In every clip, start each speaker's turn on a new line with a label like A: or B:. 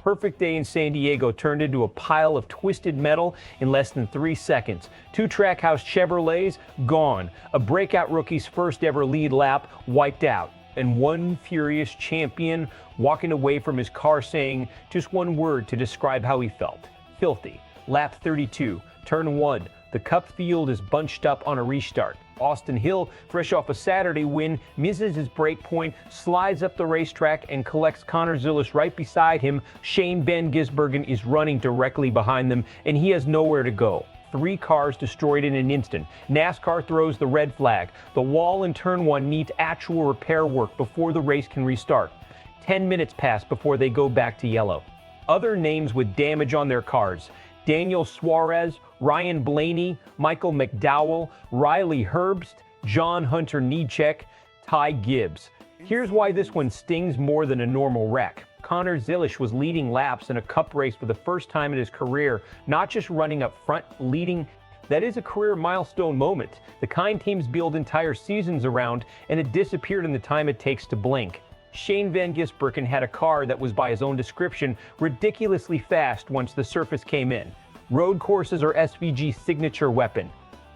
A: perfect day in San Diego turned into a pile of twisted metal in less than 3 seconds. 2 Trackhouse Chevrolets gone. A breakout rookie's first ever lead lap wiped out. And one furious champion walking away from his car saying just one word to describe how he felt. Filthy. Lap 32, turn 1. The Cup field is bunched up on a restart. Austin Hill, fresh off a Saturday win, misses his break point, slides up the racetrack, and collects Connor Zilisch right beside him. Shane Ben Gisbergen is running directly behind them, and he has nowhere to go. 3 cars destroyed in an instant. NASCAR throws the red flag. The wall in turn 1 needs actual repair work before the race can restart. 10 minutes pass before they go back to yellow. Other names with damage on their cars: Daniel Suarez, Ryan Blaney, Michael McDowell, Riley Herbst, John Hunter Nietzschek, Ty Gibbs. Here's why this one stings more than a normal wreck. Connor Zilisch was leading laps in a Cup race for the first time in his career, not just running up front, leading. That is a career milestone moment, the kind teams build entire seasons around, and it disappeared in the time it takes to blink. Shane Van Gisbergen had a car that was, by his own description, ridiculously fast once the surface came in. Road courses are SVG's signature weapon.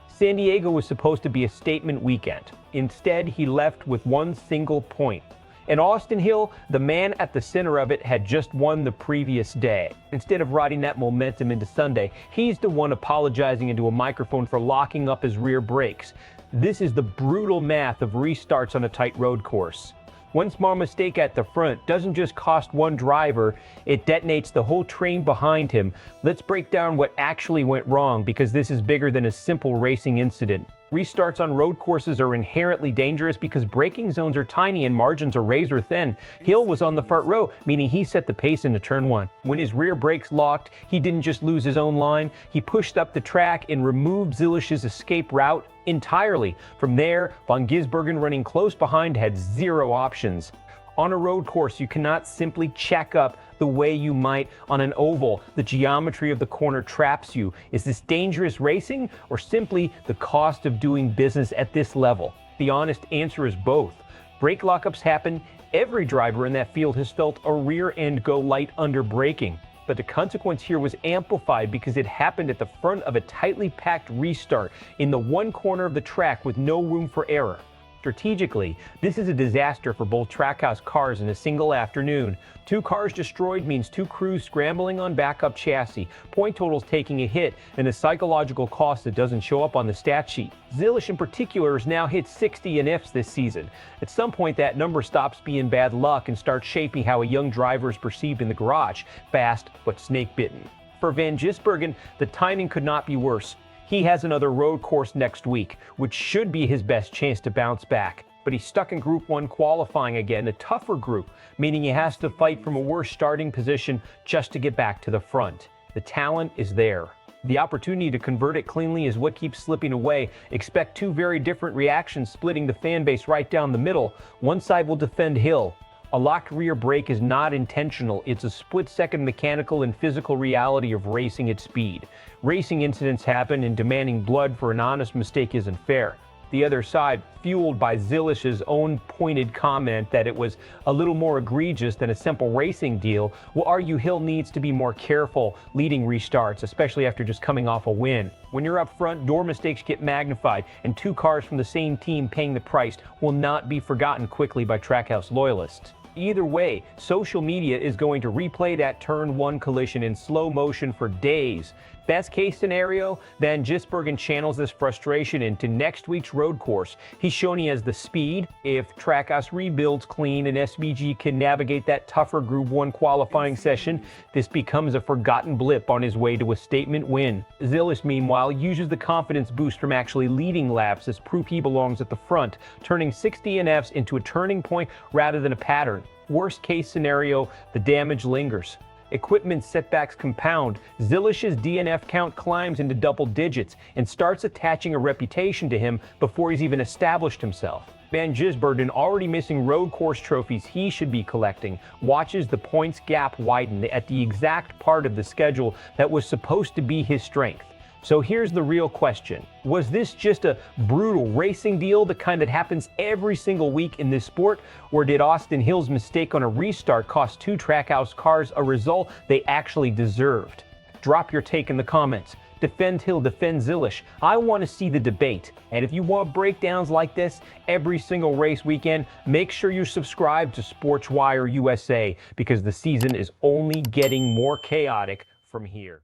A: San Diego was supposed to be a statement weekend. Instead, he left with one single point. And Austin Hill, the man at the center of it, had just won the previous day. Instead of riding that momentum into Sunday, he's the one apologizing into a microphone for locking up his rear brakes. This is the brutal math of restarts on a tight road course. One small mistake at the front doesn't just cost one driver, it detonates the whole train behind him. Let's break down what actually went wrong, because this is bigger than a simple racing incident. Restarts on road courses are inherently dangerous because braking zones are tiny and margins are razor thin. Hill was on the front row, meaning he set the pace into turn 1. When his rear brakes locked, he didn't just lose his own line, he pushed up the track and removed Zilisch's escape route entirely. From there, Van Gisbergen, running close behind, had 0 options. On a road course, you cannot simply check up the way you might on an oval. The geometry of the corner traps you. Is this dangerous racing or simply the cost of doing business at this level? The honest answer is both. Brake lockups happen. Every driver in that field has felt a rear end go light under braking. But the consequence here was amplified because it happened at the front of a tightly packed restart in the one corner of the track with no room for error. Strategically, this is a disaster for both Trackhouse cars in a single afternoon. 2 cars destroyed means 2 crews scrambling on backup chassis, point totals taking a hit, and a psychological cost that doesn't show up on the stat sheet. Zilisch in particular has now hit 60 NFs this season. At some point, that number stops being bad luck and starts shaping how a young driver is perceived in the garage: fast but snake-bitten. For Van Gisbergen, the timing could not be worse. He has another road course next week, which should be his best chance to bounce back. But he's stuck in Group 1 qualifying again, a tougher group, meaning he has to fight from a worse starting position just to get back to the front. The talent is there. The opportunity to convert it cleanly is what keeps slipping away. Expect 2 very different reactions splitting the fan base right down the middle. One side will defend Hill. A locked rear brake is not intentional. It's a split-second mechanical and physical reality of racing at speed. Racing incidents happen, and demanding blood for an honest mistake isn't fair. The other side, fueled by Zilisch's own pointed comment that it was a little more egregious than a simple racing deal, will argue Hill needs to be more careful leading restarts, especially after just coming off a win. When you're up front, door mistakes get magnified, and 2 cars from the same team paying the price will not be forgotten quickly by Trackhouse loyalists. Either way, social media is going to replay that turn 1 collision in slow motion for days. Best case scenario, Van Gisbergen channels this frustration into next week's road course. He's shown he has the speed. If Trackhouse rebuilds clean and SVG can navigate that tougher Group 1 qualifying session, this becomes a forgotten blip on his way to a statement win. Zilisch, meanwhile, uses the confidence boost from actually leading laps as proof he belongs at the front, turning 60 NFs into a turning point rather than a pattern. Worst case scenario, the damage lingers. Equipment setbacks compound. Zilisch's DNF count climbs into double digits and starts attaching a reputation to him before he's even established himself. Van Gisbergen, already missing road course trophies he should be collecting, watches the points gap widen at the exact part of the schedule that was supposed to be his strength. So here's the real question. Was this just a brutal racing deal, the kind that happens every single week in this sport? Or did Austin Hill's mistake on a restart cost two Trackhouse cars a result they actually deserved? Drop your take in the comments. Defend Hill, defend Zilisch. I want to see the debate. And if you want breakdowns like this every single race weekend, make sure you subscribe to SPORTSWIRE USA, because the season is only getting more chaotic from here.